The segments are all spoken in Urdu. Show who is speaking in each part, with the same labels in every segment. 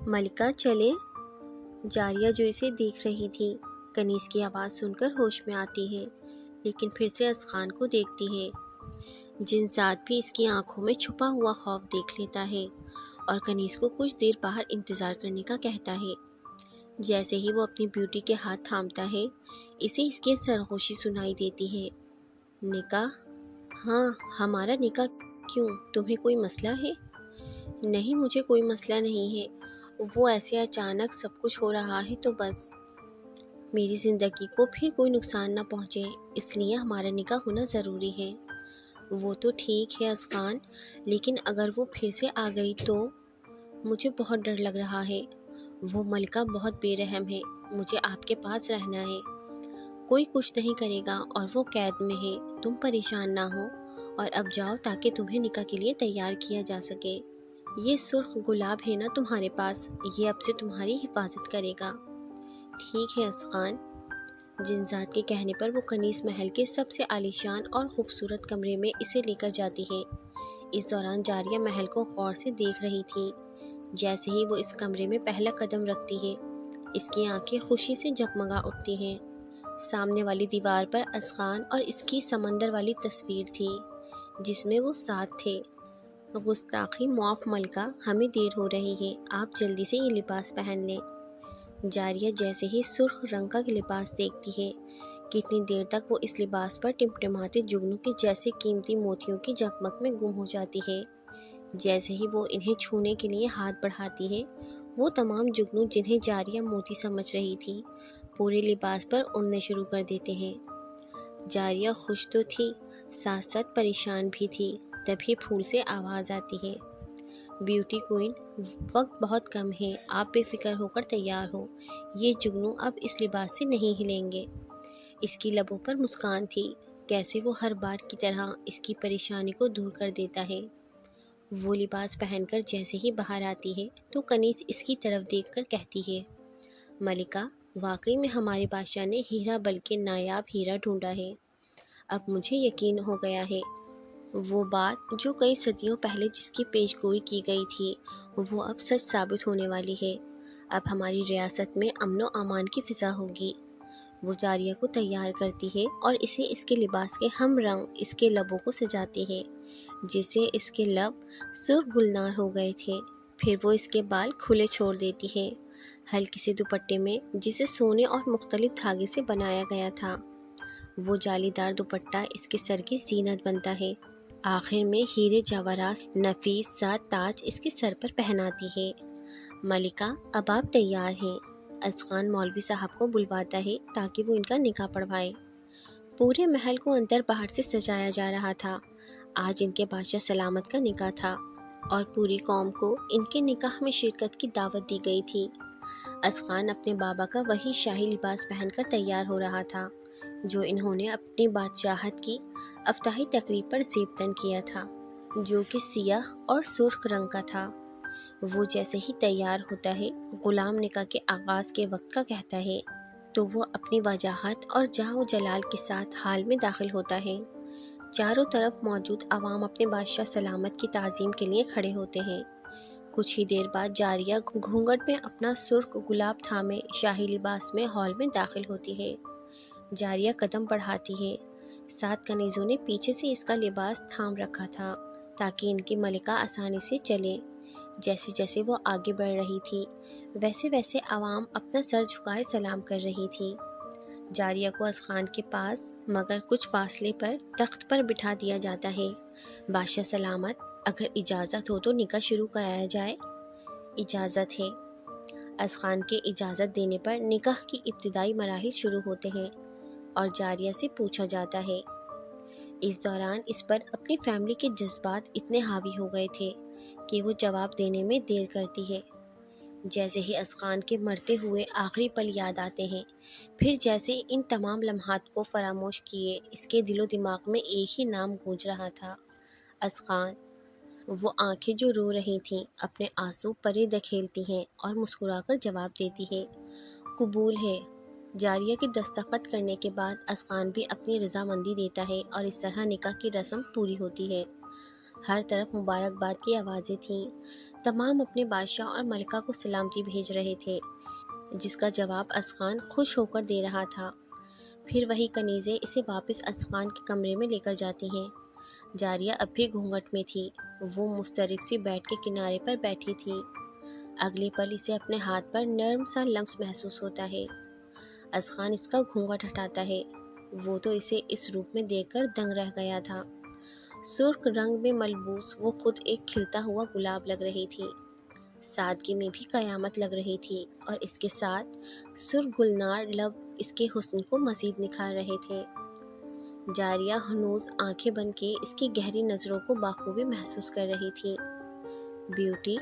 Speaker 1: ملکہ چلیں؟ جاریہ جو اسے دیکھ رہی تھی کنیز کی آواز سن کر ہوش میں آتی ہے، لیکن پھر سے اذخان کو دیکھتی ہے۔ جنسات بھی اس کی آنکھوں میں چھپا ہوا خوف دیکھ لیتا ہے اور کنیز کو کچھ دیر باہر انتظار کرنے کا کہتا ہے۔ جیسے ہی وہ اپنی بیوٹی کے ہاتھ تھامتا ہے، اسے اس کی سرگوشی سنائی دیتی ہے۔ نکاح؟ ہاں، ہمارا نکاح۔ کیوں، تمہیں کوئی مسئلہ ہے؟ نہیں، مجھے کوئی مسئلہ نہیں ہے، وہ ایسے اچانک سب کچھ ہو رہا ہے تو بس میری زندگی کو پھر کوئی نقصان نہ پہنچے، اس لیے ہمارا نکاح ہونا ضروری ہے۔ وہ تو ٹھیک ہے اذخان، لیکن اگر وہ پھر سے آ گئی تو؟ مجھے بہت ڈر لگ رہا ہے۔ وہ ملکہ بہت بے رحم ہے، مجھے آپ کے پاس رہنا ہے۔ کوئی کچھ نہیں کرے گا اور وہ قید میں ہے، تم پریشان نہ ہو اور اب جاؤ تاکہ تمہیں نکاح کے لیے تیار کیا جا سکے۔ یہ سرخ گلاب ہے نا تمہارے پاس، یہ اب سے تمہاری حفاظت کرے گا۔ ٹھیک ہے اذخان۔ جنسات کے کہنے پر وہ کنیز محل کے سب سے عالیشان اور خوبصورت کمرے میں اسے لے کر جاتی ہے۔ اس دوران جاریہ محل کو غور سے دیکھ رہی تھی۔ جیسے ہی وہ اس کمرے میں پہلا قدم رکھتی ہے، اس کی آنکھیں خوشی سے جگمگا اٹھتی ہیں۔ سامنے والی دیوار پر اذخان اور اس کی سمندر والی تصویر تھی جس میں وہ ساتھ تھے۔ گستاخی معاف ملکہ، ہمیں دیر ہو رہی ہے، آپ جلدی سے یہ لباس پہن لیں۔ جاریہ جیسے ہی سرخ رنگ کا لباس دیکھتی ہے، کتنی دیر تک وہ اس لباس پر ٹمٹماتے جگنوں کے جیسے قیمتی موتیوں کی جگمگ میں گم ہو جاتی ہے۔ جیسے ہی وہ انہیں چھونے کے لیے ہاتھ بڑھاتی ہے، وہ تمام جگنوں جنہیں جاریہ موتی سمجھ رہی تھی پورے لباس پر اڑنے شروع کر دیتے ہیں۔ جاریہ خوش تو تھی، ساتھ ساتھ پریشان بھی تھی۔ تبھی پھول سے آواز آتی ہے، بیوٹی کوئن، وقت بہت کم ہے، آپ بے فکر ہو کر تیار ہو، یہ جگنوں اب اس لباس سے نہیں ہلیں گے۔ اس کی لبوں پر مسکان تھی، کیسے وہ ہر بار کی طرح اس کی پریشانی کو دور کر دیتا ہے۔ وہ لباس پہن کر جیسے ہی باہر آتی ہے تو کنیز اس کی طرف دیکھ کر کہتی ہے، ملکہ، واقعی میں ہمارے بادشاہ نے ہیرا بلکہ نایاب ہیرا ڈھونڈا ہے۔ اب مجھے یقین ہو گیا ہے، وہ بات جو کئی صدیوں پہلے جس کی پیش گوئی کی گئی تھی وہ اب سچ ثابت ہونے والی ہے۔ اب ہماری ریاست میں امن و امان کی فضا ہوگی۔ وہ جاریہ کو تیار کرتی ہے اور اسے اس کے لباس کے ہم رنگ اس کے لبوں کو سجاتی ہے جسے اس کے لب سرخ گلنار ہو گئے تھے۔ پھر وہ اس کے بال کھلے چھوڑ دیتی ہے، ہلکے سے دوپٹے میں جسے سونے اور مختلف دھاگے سے بنایا گیا تھا۔ وہ جالی دار دوپٹہ اس کے سر کی زینت بنتا ہے۔ آخر میں ہیرے جواہرات نفیس سا تاج اس کے سر پر پہناتی ہے۔ ملکہ، اب آپ تیار ہیں۔ اذخان مولوی صاحب کو بلواتا ہے تاکہ وہ ان کا نکاح پڑھوائے۔ پورے محل کو اندر باہر سے سجایا جا رہا تھا۔ آج ان کے بادشاہ سلامت کا نکاح تھا اور پوری قوم کو ان کے نکاح میں شرکت کی دعوت دی گئی تھی۔ اذخان اپنے بابا کا وہی شاہی لباس پہن کر تیار ہو رہا تھا جو انہوں نے اپنی بادشاہت کی افتتاحی تقریب پر زیبتن کیا تھا، جو کہ سیاہ اور سرخ رنگ کا تھا۔ وہ جیسے ہی تیار ہوتا ہے، غلام نکاح کے آغاز کے وقت کا کہتا ہے تو وہ اپنی وجاہت اور جاہ و جلال کے ساتھ حال میں داخل ہوتا ہے۔ چاروں طرف موجود عوام اپنے بادشاہ سلامت کی تعظیم کے لیے کھڑے ہوتے ہیں۔ کچھ ہی دیر بعد جاریہ گھونگھٹ میں اپنا سرخ گلاب تھامے شاہی لباس میں ہال میں داخل ہوتی ہے۔ جاریہ قدم بڑھاتی ہے، 7 کنیزوں نے پیچھے سے اس کا لباس تھام رکھا تھا تاکہ ان کی ملکہ آسانی سے چلے۔ جیسے جیسے وہ آگے بڑھ رہی تھی ویسے ویسے عوام اپنا سر جھکائے سلام کر رہی تھی۔ جاریہ کو اذخان کے پاس مگر کچھ فاصلے پر تخت پر بٹھا دیا جاتا ہے۔ بادشاہ سلامت، اگر اجازت ہو تو نکاح شروع کرایا جائے؟ اجازت ہے۔ اذخان کے اجازت دینے پر نکاح کی ابتدائی مراحل شروع ہوتے ہیں اور جاریہ سے پوچھا جاتا ہے۔ اس دوران اس پر اپنی فیملی کے جذبات اتنے حاوی ہو گئے تھے کہ وہ جواب دینے میں دیر کرتی ہے۔ جیسے ہی اذخان کے مرتے ہوئے آخری پل یاد آتے ہیں، پھر جیسے ان تمام لمحات کو فراموش کیے اس کے دل و دماغ میں ایک ہی نام گونج رہا تھا، اذخان۔ وہ آنکھیں جو رو رہی تھیں اپنے آنسو پرے دکھیلتی ہیں اور مسکرا کر جواب دیتی ہے، قبول ہے۔ جاریہ کے دستخط کرنے کے بعد اذخان بھی اپنی رضامندی دیتا ہے اور اس طرح نکاح کی رسم پوری ہوتی ہے۔ ہر طرف مبارکباد کی آوازیں تھیں۔ تمام اپنے بادشاہ اور ملکہ کو سلامتی بھیج رہے تھے، جس کا جواب ازخان خوش ہو کر دے رہا تھا۔ پھر وہی کنیزیں اسے واپس ازخان کے کمرے میں لے کر جاتی ہیں۔ جاریہ اب بھی گھونگھٹ میں تھی، وہ مضطرب سی بیڈ کے کنارے پر بیٹھی تھی۔ اگلے پل اسے اپنے ہاتھ پر نرم سا لمس محسوس ہوتا ہے۔ ازخان اس کا گھونگھٹ ہٹاتا ہے، وہ تو اسے اس روپ میں دیکھ کر دنگ رہ گیا تھا۔ سرخ رنگ میں ملبوس وہ خود ایک کھلتا ہوا گلاب لگ رہی تھی، سادگی میں بھی قیامت لگ رہی تھی، اور اس کے ساتھ سرخ گلنار لب اس کے حسن کو مزید نکھار رہے تھے۔ جاریہ ہنوز آنکھیں بند کیے اس کی گہری نظروں کو بخوبی محسوس کر رہی تھی۔ بیوٹی،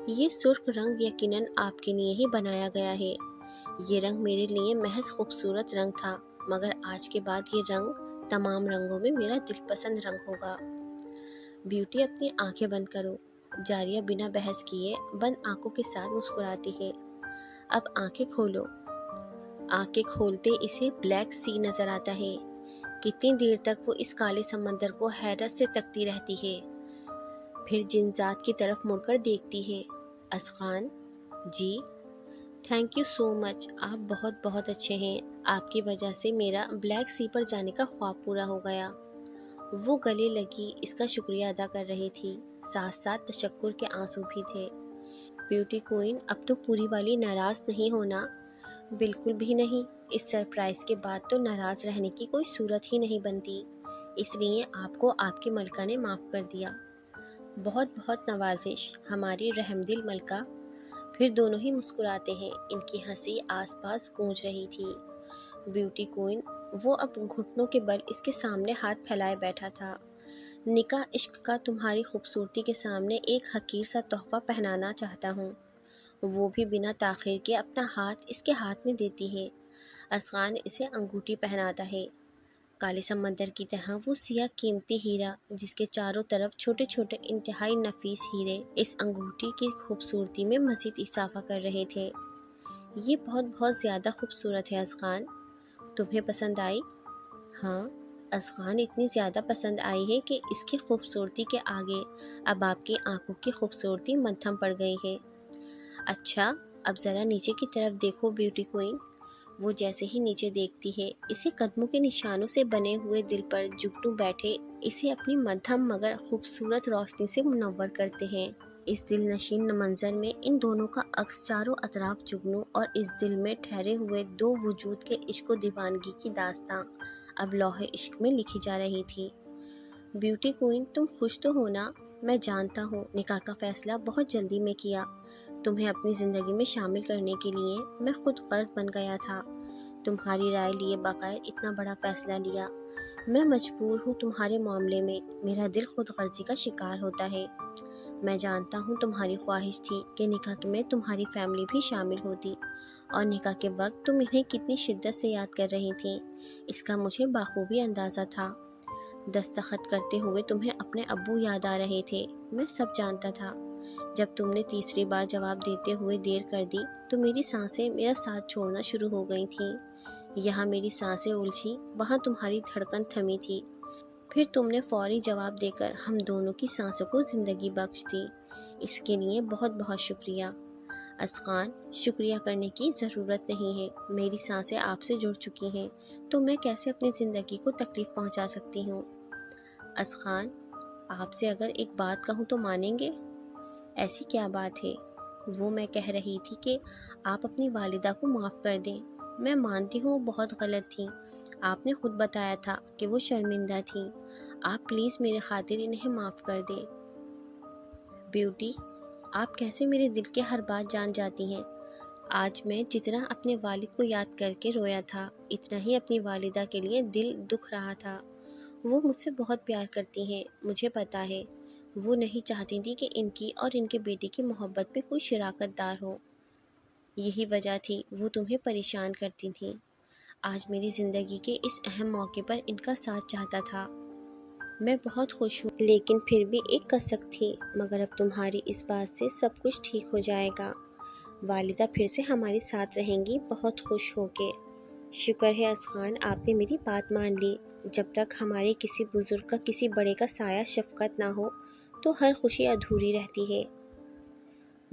Speaker 1: یہ سرخ رنگ یقیناً آپ کے لیے ہی بنایا گیا ہے۔ یہ رنگ میرے لیے محض خوبصورت رنگ تھا، مگر آج کے بعد یہ رنگ تمام رنگوں میں میرا دل پسند رنگ ہوگا۔ بیوٹی، اپنی آنکھیں بند کرو۔ جاریہ بنا بحث کیے بند آنکھوں کے ساتھ مسکراتی ہے۔ اب آنکھیں کھولو۔ آنکھیں کھولتے اسے بلیک سی نظر آتا ہے۔ کتنی دیر تک وہ اس کالے سمندر کو حیرت سے تکتی رہتی ہے، پھر جن ذات کی طرف مڑ کر دیکھتی ہے۔ ازخان، جی، تھینک یو سو مچ، آپ بہت بہت اچھے ہیں، آپ کی وجہ سے میرا بلیک سی پر جانے کا خواب پورا ہو گیا۔ وہ گلے لگی اس کا شکریہ ادا کر رہی تھی، ساتھ ساتھ تشکر کے آنسو بھی تھے۔ بیوٹی کوئن، اب تو پوری والی ناراض نہیں ہونا؟ بالکل بھی نہیں، اس سرپرائز کے بعد تو ناراض رہنے کی کوئی صورت ہی نہیں بنتی، اس لیے آپ کو آپ کی ملکہ نے معاف کر دیا۔ بہت بہت نوازش، ہماری رحم دل ملکہ۔ پھر دونوں ہی مسکراتے ہیں، ان کی ہنسی آس پاس گونج رہی تھی۔ بیوٹی کوئن، وہ اب گھٹنوں کے بل اس کے سامنے ہاتھ پھیلائے بیٹھا تھا۔ نکاح عشق کا تمہاری خوبصورتی کے سامنے ایک حقیر سا تحفہ پہنانا چاہتا ہوں۔ وہ بھی بنا تاخیر کے اپنا ہاتھ اس کے ہاتھ میں دیتی ہے۔ ازخان اسے انگوٹھی پہناتا ہے، کالے سمندر کی طرح وہ سیاہ قیمتی ہیرا جس کے چاروں طرف چھوٹے چھوٹے انتہائی نفیس ہیرے اس انگوٹھی کی خوبصورتی میں مزید اضافہ کر رہے تھے۔ یہ بہت بہت زیادہ خوبصورت ہے ازخان، تمہیں پسند آئی؟ ہاں، ازخان اتنی زیادہ پسند آئی ہے کہ اس کی خوبصورتی کے آگے اب آپ کی آنکھوں کی خوبصورتی مدھم پڑ گئی ہے۔ اچھا، اب ذرا نیچے کی طرف دیکھو بیوٹی کوئن۔ وہ جیسے ہی نیچے دیکھتی ہے، اسے قدموں کے نشانوں سے بنے ہوئے دل پر جگنو بیٹھے اسے اپنی مدھم مگر خوبصورت روشنی سے منور کرتے ہیں۔ اس دل نشین منظر میں ان دونوں کا عکس چاروں اطراف جگنو اور اس دل میں ٹھہرے ہوئے دو وجود کے عشق و دیوانگی کی داستاں اب لوح عشق میں لکھی جا رہی تھی۔ بیوٹی کوئن، تم خوش تو ہو نا؟ میں جانتا ہوں نکاح کا فیصلہ بہت جلدی میں کیا، تمہیں اپنی زندگی میں شامل کرنے کے لیے میں خود غرض بن گیا تھا، تمہاری رائے لیے بغیر اتنا بڑا فیصلہ لیا، میں مجبور ہوں تمہارے معاملے میں، میرا دل خود غرضی کا شکار ہوتا ہے۔ میں جانتا ہوں تمہاری خواہش تھی کہ نکاح میں تمہاری فیملی بھی شامل ہوتی، اور نکاح کے وقت تم انہیں کتنی شدت سے یاد کر رہی تھیں، اس کا مجھے بخوبی اندازہ تھا۔ دستخط کرتے ہوئے تمہیں اپنے ابو یاد آ رہے تھے، میں سب جانتا تھا۔ جب تم نے تیسری بار جواب دیتے ہوئے دیر کر دی تو میری سانسیں میرا ساتھ چھوڑنا شروع ہو گئی تھیں، یہاں میری سانسیں الجھی، وہاں تمہاری دھڑکن تھمی تھی، پھر تم نے فوری جواب دے کر ہم دونوں کی سانسوں کو زندگی بخش دی، اس کے لیے بہت بہت شکریہ۔ ازخان، شکریہ کرنے کی ضرورت نہیں ہے، میری سانسیں آپ سے جڑ چکی ہیں تو میں کیسے اپنی زندگی کو تکلیف پہنچا سکتی ہوں۔ ازخان، آپ سے اگر ایک بات کہوں تو مانیں گے؟ ایسی کیا بات ہے؟ وہ میں کہہ رہی تھی کہ آپ اپنی والدہ کو معاف کر دیں، میں مانتی ہوں وہ بہت غلط تھیں، آپ نے خود بتایا تھا کہ وہ شرمندہ تھیں، آپ پلیز میرے خاطر انہیں معاف کر دیں۔ بیوٹی، آپ کیسے میرے دل کے ہر بات جان جاتی ہیں؟ آج میں جتنا اپنے والد کو یاد کر کے رویا تھا اتنا ہی اپنی والدہ کے لیے دل دکھ رہا تھا، وہ مجھ سے بہت پیار کرتی ہیں، مجھے پتا ہے، وہ نہیں چاہتی تھی کہ ان کی اور ان کے بیٹے کی محبت میں کوئی شراکت دار ہو، یہی وجہ تھی وہ تمہیں پریشان کرتی تھیں۔ آج میری زندگی کے اس اہم موقع پر ان کا ساتھ چاہتا تھا، میں بہت خوش ہوں، لیکن پھر بھی ایک کسک تھی، مگر اب تمہاری اس بات سے سب کچھ ٹھیک ہو جائے گا، والدہ پھر سے ہمارے ساتھ رہیں گی بہت خوش ہو کے۔ شکر ہے ازخان، آپ نے میری بات مان لی، جب تک ہمارے کسی بزرگ کا کسی بڑے کا سایہ شفقت نہ ہو تو ہر خوشی ادھوری رہتی ہے۔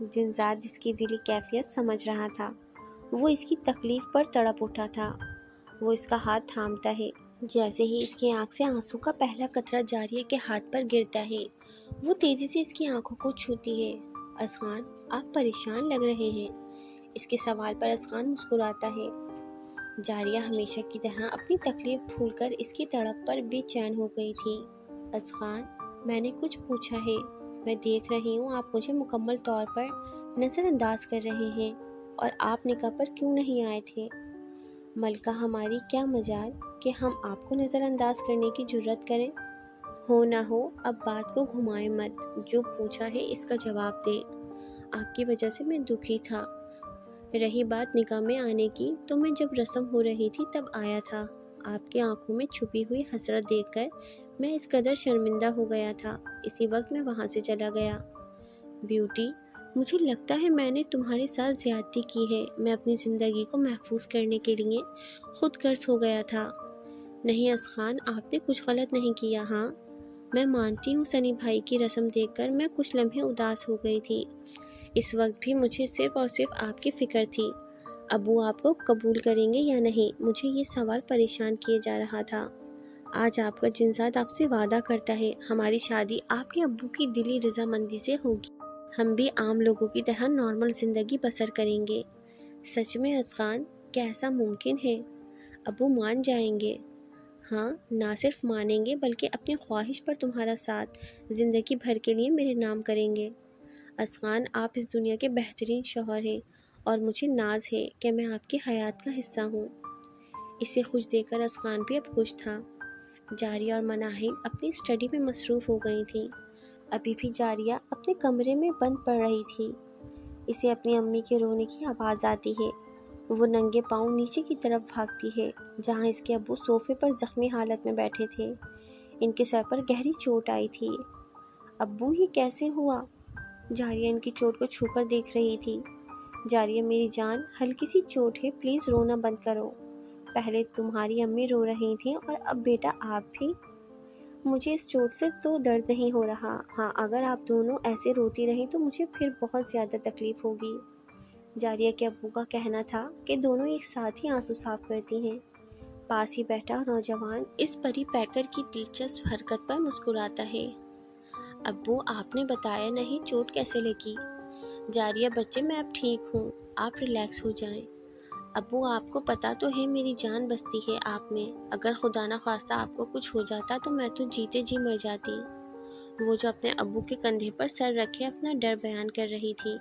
Speaker 1: جنزاد اس کی دلی کیفیت سمجھ رہا تھا، وہ اس کی تکلیف پر تڑپ اٹھا تھا۔ وہ اس کا ہاتھ تھامتا ہے، جیسے ہی اس کی آنکھ سے آنسو کا پہلا قطرہ جاریہ کے ہاتھ پر گرتا ہے، وہ تیزی سے اس کی آنکھوں کو چھوتی ہے۔ اذخان، آپ پریشان لگ رہے ہیں۔ اس کے سوال پر اذخان مسکراتا ہے۔ جاریہ ہمیشہ کی طرح اپنی تکلیف بھول کر اس کی تڑپ پر بے چین ہو گئی تھی۔ اذخان، میں نے کچھ پوچھا ہے؟ میں دیکھ رہی ہوں آپ مجھے مکمل طور پر نظر انداز کر رہے ہیں، اور آپ نکاح پر کیوں نہیں آئے تھے؟ ملکہ، ہماری کیا مجال کہ ہم آپ کو نظر انداز کرنے کی جرت کریں؟ ہو نہ ہو، اب بات کو گھمائے مت، جو پوچھا ہے اس کا جواب دیں۔ آپ کی وجہ سے میں دکھی تھا۔ رہی بات نکاح میں آنے کی، تو میں جب رسم ہو رہی تھی تب آیا تھا۔ آپ کی آنکھوں میں چھپی ہوئی حسرت دیکھ کر میں اس قدر شرمندہ ہو گیا تھا، اسی وقت میں وہاں سے چلا گیا۔ بیوٹی، مجھے لگتا ہے میں نے تمہارے ساتھ زیادتی کی ہے۔ میں اپنی زندگی کو محفوظ کرنے کے لیے خود غرض ہو گیا تھا۔ نہیں اذخان، آپ نے کچھ غلط نہیں کیا۔ ہاں، میں مانتی ہوں سنی بھائی کی رسم دیکھ کر میں کچھ لمحے اداس ہو گئی تھی۔ اس وقت بھی مجھے صرف اور صرف آپ کی فکر تھی۔ ابو آپ کو قبول کریں گے یا نہیں، مجھے یہ سوال پریشان کیے جا رہا تھا۔ آج آپ کا جنزاد آپ سے وعدہ کرتا ہے، ہماری شادی آپ کے ابو کی دلی رضامندی سے ہوگی۔ ہم بھی عام لوگوں کی طرح نارمل زندگی بسر کریں گے۔ سچ میں اذخان، کیا ایسا ممکن ہے؟ ابو مان جائیں گے؟ ہاں، نہ صرف مانیں گے بلکہ اپنی خواہش پر تمہارا ساتھ زندگی بھر کے لیے میرے نام کریں گے۔ اذخان، آپ اس دنیا کے بہترین شوہر ہیں، اور مجھے ناز ہے کہ میں آپ کی حیات کا حصہ ہوں۔ اسے خوش دیکھ کر اذخان بھی اب خوش تھا۔ جاریہ اور مناہل اپنی اسٹڈی میں مصروف ہو گئی تھیں۔ ابھی بھی جاریہ اپنے کمرے میں بند پڑ رہی تھی۔ اسے اپنی امی کے رونے کی آواز آتی ہے۔ وہ ننگے پاؤں نیچے کی طرف بھاگتی ہے، جہاں اس کے ابو صوفے پر زخمی حالت میں بیٹھے تھے۔ ان کے سر پر گہری چوٹ آئی تھی۔ ابو، یہ کیسے ہوا؟ جاریہ ان کی چوٹ کو چھو کر دیکھ رہی تھی۔ جاریہ، میری جان، ہلکی سی چوٹ ہے، پلیز رونا بند کرو۔ پہلے تمہاری امی رو رہی تھیں اور اب بیٹا آپ بھی۔ مجھے اس چوٹ سے تو درد نہیں ہو رہا۔ ہاں، اگر آپ دونوں ایسے روتی رہیں تو مجھے پھر بہت زیادہ تکلیف ہوگی۔ جاریہ کے ابو کا کہنا تھا کہ دونوں ایک ساتھ ہی آنسو صاف کرتی ہیں۔ پاس ہی بیٹھا نوجوان اس پری پیکر کی دلچسپ حرکت پر مسکراتا ہے۔ ابو، آپ نے بتایا نہیں، چوٹ کیسے لگی؟ جاریہ، بچے، میں اب ٹھیک ہوں، آپ ریلیکس ہو جائیں۔ ابو، آپ کو پتا تو ہے میری جان بستی ہے آپ میں، اگر خدا نہ خواستہ آپ کو کچھ ہو جاتا تو میں تو جیتے جی مر جاتی۔ وہ جو اپنے ابو کے کندھے پر سر رکھے اپنا ڈر بیان کر رہی تھی۔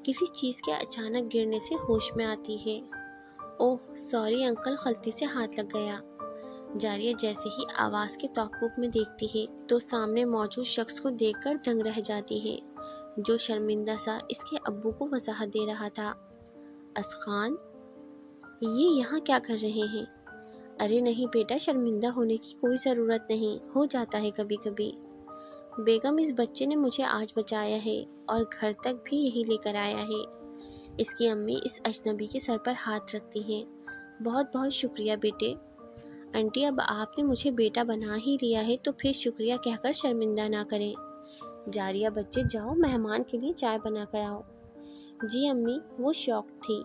Speaker 1: کسی چیز کے اچانک گرنے سے ہوش میں آتی ہے۔ اوہ سوری انکل، غلطی سے ہاتھ لگ گیا۔ جاریہ جیسے ہی آواز کے تعاقب میں دیکھتی ہے تو سامنے موجود شخص کو دیکھ کر دنگ رہ جاتی ہے، جو شرمندہ سا اس کے ابو کو وضاحت دے رہا تھا۔ اذخان، یہ یہاں کیا کر رہے ہیں؟ ارے نہیں بیٹا، شرمندہ ہونے کی کوئی ضرورت نہیں، ہو جاتا ہے کبھی کبھی۔ بیگم، اس بچے نے مجھے آج بچایا ہے اور گھر تک بھی یہی لے کر آیا ہے۔ اس کی امی اس اجنبی کے سر پر ہاتھ رکھتی ہیں۔ بہت بہت شکریہ بیٹے۔ انٹی، اب آپ نے مجھے بیٹا بنا ہی لیا ہے تو پھر شکریہ کہہ کر شرمندہ نہ کریں۔ جاریہ، بچے جاؤ، مہمان کے لیے چائے بنا کر آؤ۔ جی امی۔ وہ شوق تھی،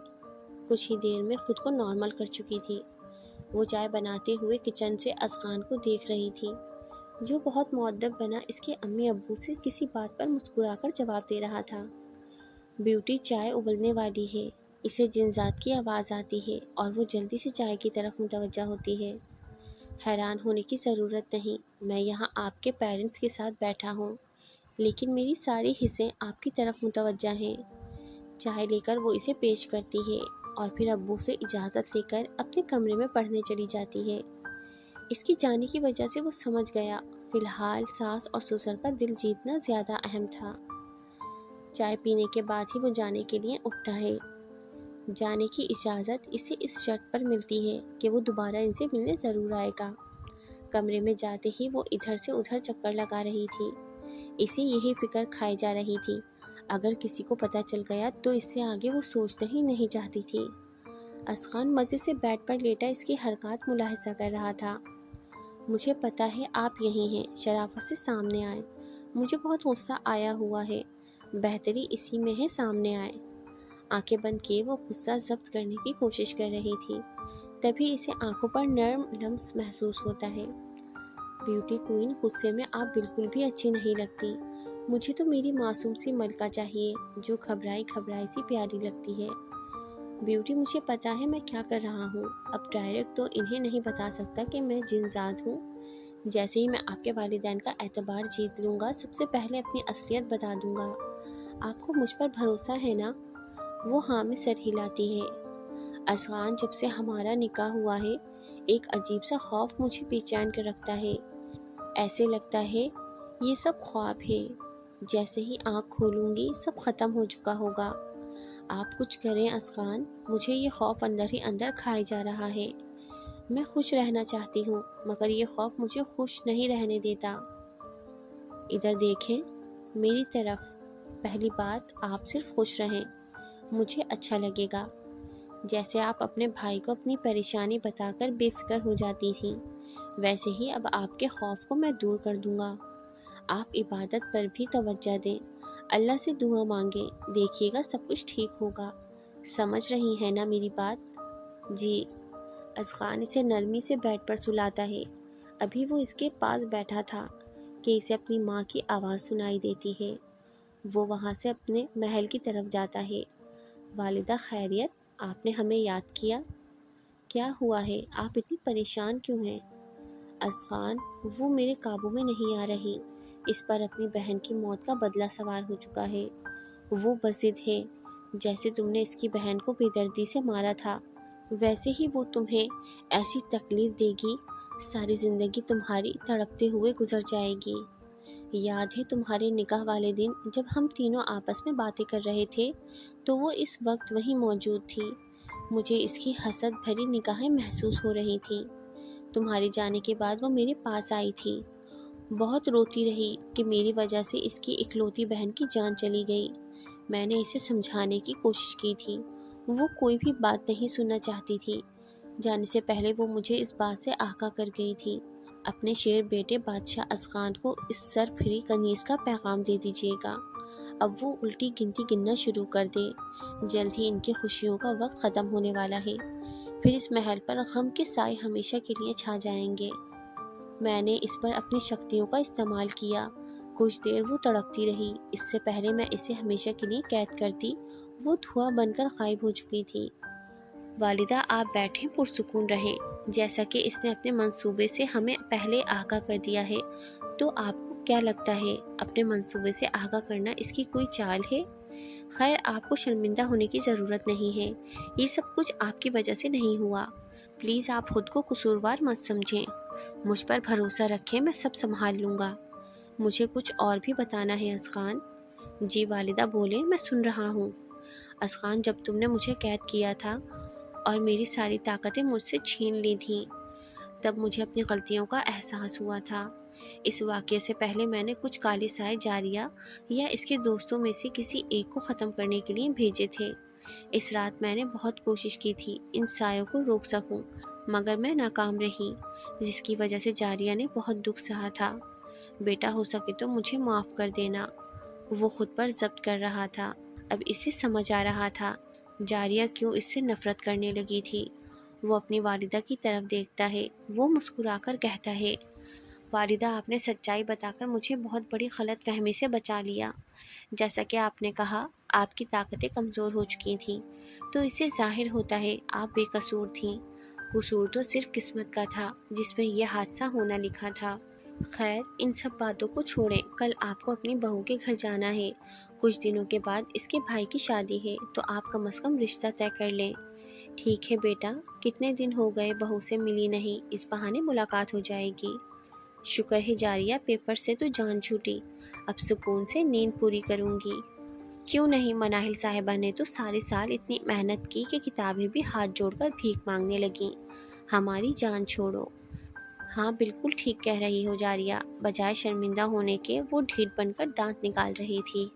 Speaker 1: کچھ ہی دیر میں خود کو نارمل کر چکی تھی۔ وہ چائے بناتے ہوئے کچن سے اذخان کو دیکھ رہی تھی، جو بہت مؤدب بنا اس کے امی ابو سے کسی بات پر مسکرا کر جواب دے رہا تھا۔ بیوٹی، چائے ابلنے والی ہے۔ اسے جنزاد کی آواز آتی ہے اور وہ جلدی سے چائے کی طرف متوجہ ہوتی ہے۔ حیران ہونے کی ضرورت نہیں، میں یہاں آپ کے پیرنٹس کے ساتھ بیٹھا ہوں، لیکن میری ساری حصیں آپ کی طرف متوجہ ہیں۔ چائے لے کر وہ اسے پیش کرتی ہے اور پھر ابو سے اجازت لے کر اپنے کمرے میں پڑھنے چلی جاتی ہے۔ اس کی جانے کی وجہ سے وہ سمجھ گیا، فی الحال ساس اور سسر کا دل جیتنا زیادہ اہم تھا۔ چائے پینے کے بعد ہی وہ جانے کے لیے اٹھتا ہے۔ جانے کی اجازت اسے اس شرط پر ملتی ہے کہ وہ دوبارہ ان سے ملنے ضرور آئے گا۔ کمرے میں جاتے ہی وہ ادھر سے ادھر چکر لگا رہی تھی۔ اسے یہی فکر کھائی جا رہی تھی، اگر کسی کو پتہ چل گیا تو اس سے آگے وہ سوچنا ہی نہیں چاہتی تھی۔ اذخان مزے سے بیڈ پر لیٹا اس کی حرکات ملاحظہ کر رہا تھا۔ مجھے پتا ہے آپ یہیں ہیں، شرافت سے سامنے آئیں۔ مجھے بہت غصہ آیا ہوا ہے، بہتری اسی میں ہے سامنے آئے۔ آنکھیں بند کیے وہ غصہ ضبط کرنے کی کوشش کر رہی تھی، تبھی اسے آنکھوں پر نرم لمس محسوس ہوتا ہے۔ بیوٹی کوئن، غصے میں آپ بالکل بھی اچھی نہیں لگتی۔ مجھے تو میری معصوم سی ملکہ چاہیے جو گھبرائی گھبرائی سی پیاری لگتی ہے۔ بیوٹی، مجھے پتا ہے میں کیا کر رہا ہوں۔ اب ڈائریکٹ تو انہیں نہیں بتا سکتا کہ میں جنزاد ہوں۔ جیسے ہی میں آپ کے والدین کا اعتبار جیت لوں گا، سب سے پہلے اپنی اصلیت بتا دوں گا۔ آپ کو مجھ پر بھروسہ ہے نا؟ وہ ہاں میں سر ہلاتی ہے۔ اذغان، جب سے ہمارا نکاح ہوا ہے، ایک عجیب سا خوف مجھے بے چین کر رکھتا ہے۔ ایسے لگتا ہے یہ سب خواب ہے۔ جیسے ہی آنکھ کھولوں گی سب ختم ہو چکا ہوگا۔ آپ کچھ کریں اذغان، مجھے یہ خوف اندر ہی اندر کھائے جا رہا ہے۔ میں خوش رہنا چاہتی ہوں، مگر یہ خوف مجھے خوش نہیں رہنے دیتا۔ ادھر دیکھیں، میری طرف۔ پہلی بات، آپ صرف خوش رہیں، مجھے اچھا لگے گا۔ جیسے آپ اپنے بھائی کو اپنی پریشانی بتا کر بے فکر ہو جاتی تھیں، ویسے ہی اب آپ کے خوف کو میں دور کر دوں گا۔ آپ عبادت پر بھی توجہ دیں، اللہ سے دعا مانگیں، دیکھیے گا سب کچھ ٹھیک ہوگا۔ سمجھ رہی ہیں نا میری بات؟ جی۔ اذغان اسے نرمی سے بیڈ پر سلاتا ہے۔ ابھی وہ اس کے پاس بیٹھا تھا کہ اسے اپنی ماں کی آواز سنائی دیتی ہے۔ وہ وہاں سے اپنے محل کی طرف جاتا ہے۔ والدہ خیریت، آپ نے ہمیں یاد کیا؟ کیا ہوا ہے؟ آپ اتنی پریشان کیوں ہیں؟ اذغان، وہ میرے قابو میں نہیں آ رہی۔ اس پر اپنی بہن کی موت کا بدلہ سوار ہو چکا ہے۔ وہ بضد ہے، جیسے تم نے اس کی بہن کو بے دردی سے مارا تھا، ویسے ہی وہ تمہیں ایسی تکلیف دے گی، ساری زندگی تمہاری تڑپتے ہوئے گزر جائے گی۔ یاد ہے تمہارے نکاح والے دن جب ہم تینوں آپس میں باتیں کر رہے تھے تو وہ اس وقت وہیں موجود تھی۔ مجھے اس کی حسد بھری نگاہیں محسوس ہو رہی تھیں۔ تمہارے جانے کے بعد وہ میرے پاس آئی تھی، بہت روتی رہی کہ میری وجہ سے اس کی اکلوتی بہن کی جان چلی گئی۔ میں نے اسے سمجھانے کی کوشش کی تھی، وہ کوئی بھی بات نہیں سننا چاہتی تھی۔ جانے سے پہلے وہ مجھے اس بات سے آگاہ کر گئی تھی۔ اپنے شیر بیٹے بادشاہ اذغان کو اس سر پھری کنیز کا پیغام دے دیجیے گا، اب وہ الٹی گنتی گننا شروع کر دے۔ جلد ہی ان کی خوشیوں کا وقت ختم ہونے والا ہے، پھر اس محل پر غم کے سائے ہمیشہ کے لیے چھا جائیں گے۔ میں نے اس پر اپنی شکتیوں کا استعمال کیا۔ کچھ دیر وہ تڑپتی رہی۔ اس سے پہلے میں اسے ہمیشہ کے لیے قید کرتی، وہ دھواں بن کر غائب ہو چکی تھی۔ والدہ، آپ بیٹھیں، پرسکون رہیں۔ جیسا کہ اس نے اپنے منصوبے سے ہمیں پہلے آگاہ کر دیا ہے، تو آپ کو کیا لگتا ہے اپنے منصوبے سے آگاہ کرنا اس کی کوئی چال ہے؟ خیر، آپ کو شرمندہ ہونے کی ضرورت نہیں ہے، یہ سب کچھ آپ کی وجہ سے نہیں ہوا۔ پلیز آپ خود کو قصوروار مت سمجھیں، مجھ پر بھروسہ رکھیں، میں سب سنبھال لوں گا۔ مجھے کچھ اور بھی بتانا ہے اذغان۔ جی والدہ بولیں، میں سن رہا ہوں۔ اذغان، جب تم نے مجھے قید کیا تھا اور میری ساری طاقتیں مجھ سے چھین لی تھیں، تب مجھے اپنی غلطیوں کا احساس ہوا تھا۔ اس واقعے سے پہلے میں نے کچھ کالے سائے جاریہ یا اس کے دوستوں میں سے کسی ایک کو ختم کرنے کے لیے بھیجے تھے۔ اس رات میں نے بہت کوشش کی تھی ان سایوں کو روک سکوں، مگر میں ناکام رہی، جس کی وجہ سے جاریہ نے بہت دکھ سہا تھا۔ بیٹا، ہو سکے تو مجھے معاف کر دینا۔ وہ خود پر ضبط کر رہا تھا، اب اسے سمجھ آ رہا تھا جاریہ کیوں اس سے نفرت کرنے لگی تھی۔ وہ اپنی والدہ کی طرف دیکھتا ہے، وہ مسکرا کر کہتا ہے، والدہ، آپ نے سچائی بتا کر مجھے بہت بڑی غلط فہمی سے بچا لیا۔ جیسا کہ آپ نے کہا، آپ کی طاقتیں کمزور ہو چکی تھیں، تو اس سے ظاہر ہوتا ہے آپ بے قصور تھیں۔ قصور تو صرف قسمت کا تھا جس میں یہ حادثہ ہونا لکھا تھا۔ خیر، ان سب باتوں کو چھوڑیں، کل آپ کو اپنی بہو کے گھر جانا ہے۔ کچھ دنوں کے بعد اس کے بھائی کی شادی ہے، تو آپ کم از کم رشتہ طے کر لیں۔ ٹھیک ہے بیٹا، کتنے دن ہو گئے بہو سے ملی نہیں، اس بہانے ملاقات ہو جائے گی۔ شکر ہے جاریہ، پیپر سے تو جان چھوٹی، اب سکون سے نیند پوری کروں گی۔ کیوں نہیں، مناہل صاحبہ نے تو سارے سال اتنی محنت کی کہ کتابیں بھی ہاتھ جوڑ کر بھیک مانگنے لگیں، ہماری جان چھوڑو۔ ہاں بالکل ٹھیک کہہ رہی ہو جاریہ، بجائے شرمندہ ہونے کے وہ ڈھیٹ بن کر دانت نکال رہی تھی۔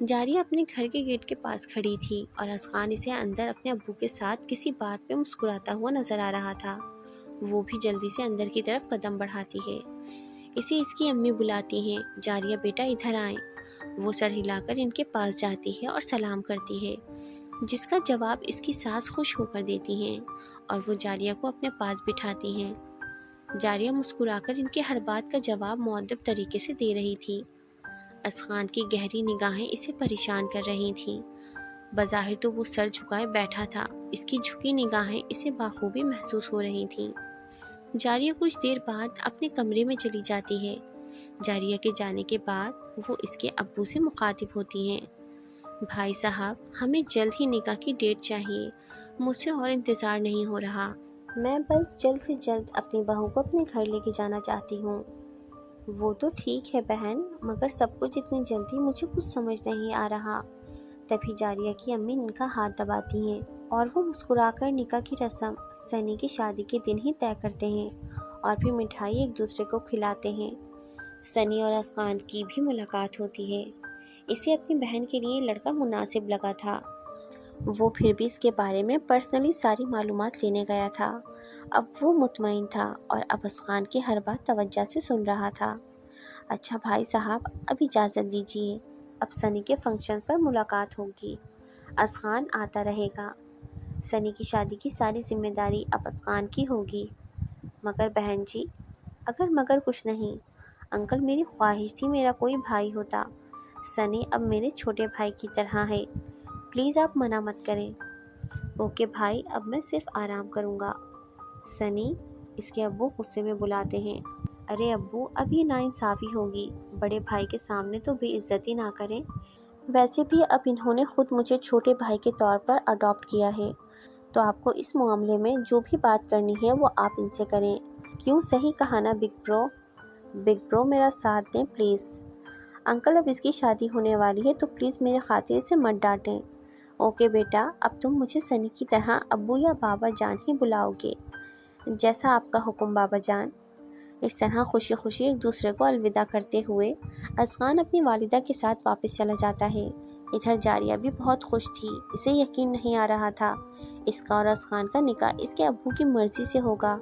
Speaker 1: جاریہ اپنے گھر کے گیٹ کے پاس کھڑی تھی اور اذغان اسے اندر اپنے ابو کے ساتھ کسی بات پہ مسکراتا ہوا نظر آ رہا تھا۔ وہ بھی جلدی سے اندر کی طرف قدم بڑھاتی ہے۔ اسے اس کی امی بلاتی ہیں، جاریہ بیٹا ادھر آئیں۔ وہ سر ہلا کر ان کے پاس جاتی ہے اور سلام کرتی ہے، جس کا جواب اس کی ساس خوش ہو کر دیتی ہیں اور وہ جاریہ کو اپنے پاس بٹھاتی ہیں۔ جاریہ مسکرا کر ان کے ہر بات کا جواب مؤدب طریقے سے دے رہی تھی۔ اذخان کی گہری نگاہیں اسے پریشان کر رہی تھیں۔ بظاہر تو وہ سر جھکائے بیٹھا تھا، اس کی جھکی نگاہیں اسے بخوبی محسوس ہو رہی تھیں۔ جاریہ کچھ دیر بعد اپنے کمرے میں چلی جاتی ہے۔ جاریہ کے جانے کے بعد وہ اس کے ابو سے مخاطب ہوتی ہیں، بھائی صاحب، ہمیں جلد ہی نکاح کی ڈیٹ چاہیے، مجھ سے اور انتظار نہیں ہو رہا، میں بس جلد سے جلد اپنی بہو کو اپنے گھر لے کے جانا چاہتی ہوں۔ وہ تو ٹھیک ہے بہن، مگر سب کچھ اتنی جلدی مجھے کچھ سمجھ نہیں آ رہا۔ تبھی جاریہ کی امی ان کا ہاتھ دباتی ہیں اور وہ مسکرا کر نکاح کی رسم سنی کی شادی کے دن ہی طے کرتے ہیں اور پھر مٹھائی ایک دوسرے کو کھلاتے ہیں۔ سنی اور اذخان کی بھی ملاقات ہوتی ہے۔ اسے اپنی بہن کے لیے لڑکا مناسب لگا تھا۔ وہ پھر بھی اس کے بارے میں پرسنلی ساری معلومات لینے گیا تھا۔ اب وہ مطمئن تھا اور اب اذخان کی ہر بات توجہ سے سن رہا تھا۔ اچھا بھائی صاحب، اب اجازت دیجیے، اب سنی کے فنکشن پر ملاقات ہوگی، اذخان آتا رہے گا۔ سنی کی شادی کی ساری ذمہ داری اب اذخان کی ہوگی۔ مگر بہن جی، اگر مگر کچھ نہیں، انکل میری خواہش تھی میرا کوئی بھائی ہوتا، سنی اب میرے چھوٹے بھائی کی طرح ہے، پلیز آپ منع مت کریں۔ اوکے بھائی، اب میں صرف آرام کروں گا۔ سنی، اس کے ابو غصے میں بلاتے ہیں، ارے ابو، اب یہ ناانصافی ہوگی، بڑے بھائی کے سامنے تو بے عزتی نہ کریں، ویسے بھی اب انہوں نے خود مجھے چھوٹے بھائی کے طور پر اڈاپٹ کیا ہے، تو آپ کو اس معاملے میں جو بھی بات کرنی ہے وہ آپ ان سے کریں۔ کیوں، صحیح کہا نا بگ برو؟ بگ برو میرا ساتھ دیں پلیز۔ انکل، اب اس کی شادی ہونے والی ہے تو پلیز میرے خاطر اسے مت ڈانٹیں۔ اوکے بیٹا، اب تم مجھے سنی کی طرح ابو یا بابا جان ہی بلاؤ گے، جیسا آپ کا حکم بابا جان۔ اس طرح خوشی خوشی ایک دوسرے کو الوداع کرتے ہوئے اذخان اپنی والدہ کے ساتھ واپس چلا جاتا ہے۔ ادھر جاریہ بھی بہت خوش تھی، اسے یقین نہیں آ رہا تھا اس کا اور اذخان کا نکاح اس کے ابو کی مرضی سے ہوگا۔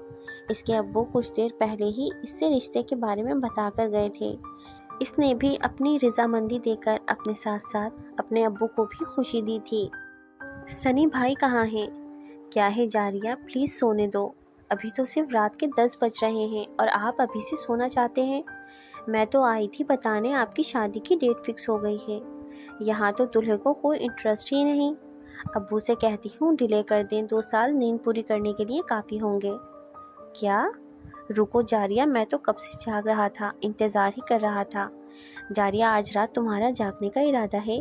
Speaker 1: اس کے ابو کچھ دیر پہلے ہی اس سے رشتے کے بارے میں بتا کر گئے تھے۔ اس نے بھی اپنی رضامندی دے کر اپنے ساتھ ساتھ اپنے ابو کو بھی خوشی دی تھی۔ سنی بھائی کہاں ہیں؟ کیا ہے جاریہ، پلیز سونے دو، ابھی تو صرف رات کے 10 بج رہے ہیں اور آپ ابھی سے سونا چاہتے ہیں؟ میں تو آئی تھی بتانے آپ کی شادی کی ڈیٹ فکس ہو گئی ہے، یہاں تو دلہے کو کوئی انٹرسٹ ہی نہیں۔ ابو سے کہتی ہوں ڈیلے کر دیں، 2 سال نیند پوری کرنے کے لیے کافی ہوں گے۔ کیا؟ رکو جاریہ، میں تو کب سے جاگ رہا تھا، انتظار ہی کر رہا تھا۔ جاریہ، آج رات تمہارا جاگنے کا ارادہ ہے؟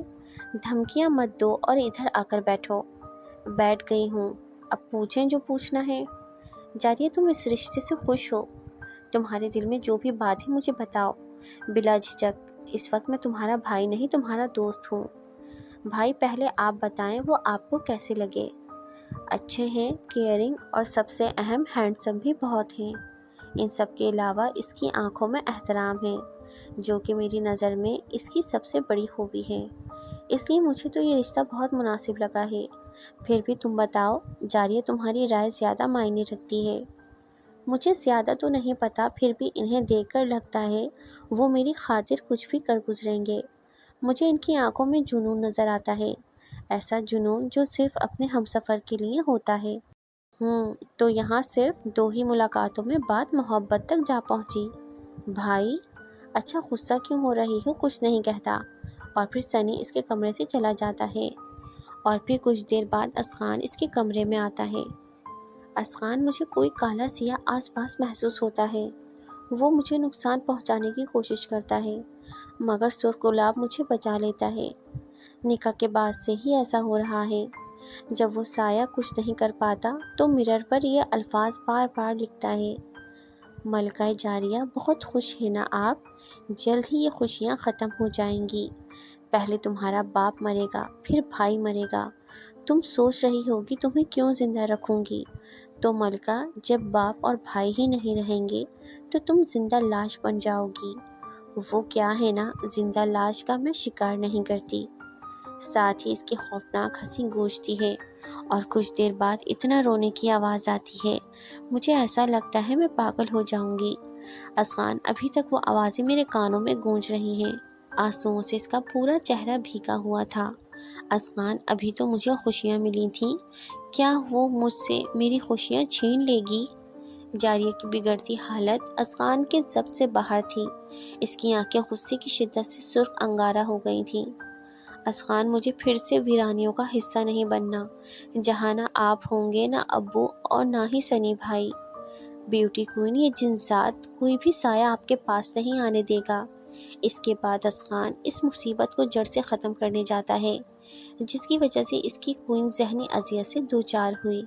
Speaker 1: دھمکیاں مت دو اور ادھر آ کر بیٹھو۔ بیٹھ گئی ہوں، اب پوچھیں جو پوچھنا ہے۔ جاریہ، تم اس رشتے سے خوش ہو؟ تمہارے دل میں جو بھی بات ہے مجھے بتاؤ، بلا جھجک، اس وقت میں تمہارا بھائی نہیں تمہارا دوست ہوں۔ بھائی، پہلے آپ بتائیں وہ آپ کو کیسے لگے؟ اچھے ہیں، کیئرنگ اور سب سے اہم ہینڈسم بھی بہت ہیں۔ ان سب کے علاوہ اس کی آنکھوں میں احترام ہے، جو کہ میری نظر میں اس کی سب سے بڑی خوبی ہے، اس لیے مجھے تو یہ رشتہ بہت مناسب لگا ہے۔ پھر بھی تم بتاؤ جاریہ، تمہاری رائے زیادہ معنی رکھتی ہے۔ مجھے زیادہ تو نہیں پتا، پھر بھی انہیں دیکھ کر لگتا ہے وہ میری خاطر کچھ بھی کر گزریں گے۔ مجھے ان کی آنکھوں میں جنون نظر آتا ہے، ایسا جنون جو صرف اپنے ہمسفر کے لیے ہوتا ہے۔ تو یہاں صرف 2 ہی ملاقاتوں میں بات محبت تک جا پہنچی۔ بھائی، اچھا غصہ کیوں ہو رہی ہو؟ کچھ نہیں کہتا۔ اور پھر سنی اس کے کمرے سے چلا جاتا ہے اور پھر کچھ دیر بعد اذخان اس کے کمرے میں آتا ہے۔ اذخان، مجھے کوئی کالا سیاہ آس پاس محسوس ہوتا ہے، وہ مجھے نقصان پہنچانے کی کوشش کرتا ہے، مگر سرخ گلاب مجھے بچا لیتا ہے۔ نکاح کے بعد سے ہی ایسا ہو رہا ہے، جب وہ سایہ کچھ نہیں کر پاتا تو مرر پر یہ الفاظ بار بار لکھتا ہے، ملکہ جاریہ، بہت خوش ہیں نا آپ؟ جلد ہی یہ خوشیاں ختم ہو جائیں گی، پہلے تمہارا باپ مرے گا، پھر بھائی مرے گا، تم سوچ رہی ہوگی تمہیں کیوں زندہ رکھوں گی، تو ملکہ، جب باپ اور بھائی ہی نہیں رہیں گے تو تم زندہ لاش بن جاؤ گی۔ وہ کیا ہے نا، زندہ لاش کا میں شکار نہیں کرتی۔ ساتھ ہی اس کی خوفناک ہنسی گونجتی ہے اور کچھ دیر بعد اتنا رونے کی آواز آتی ہے، مجھے ایسا لگتا ہے میں پاگل ہو جاؤں گی۔ اذخان، ابھی تک وہ آوازیں میرے کانوں میں گونج رہی ہیں، آنسوؤں سے اس کا پورا چہرہ بھیگا ہوا تھا۔ ازغان ابھی تو مجھے خوشیاں ملی تھیں، کیا وہ مجھ سے میری خوشیاں چھین لے گی؟ جاریہ کی بگڑتی حالت ازغان کے ضبط سے باہر تھی۔ اس کی آنکھیں غصے کی شدت سے سرخ انگارہ ہو گئی تھیں۔ ازغان، مجھے پھر سے ویرانیوں کا حصہ نہیں بننا، جہاں نہ آپ ہوں گے، نہ ابو، اور نہ ہی سنی بھائی۔ بیوٹی کوئن، یہ جن ذات کوئی بھی سایہ آپ کے پاس نہیں آنے دے گا۔ اس کے بعد ازغان اس مصیبت کو جڑ سے ختم کرنے جاتا ہے، جس کی وجہ سے اس کی کوئن ذہنی اذیت سے دوچار ہوئی۔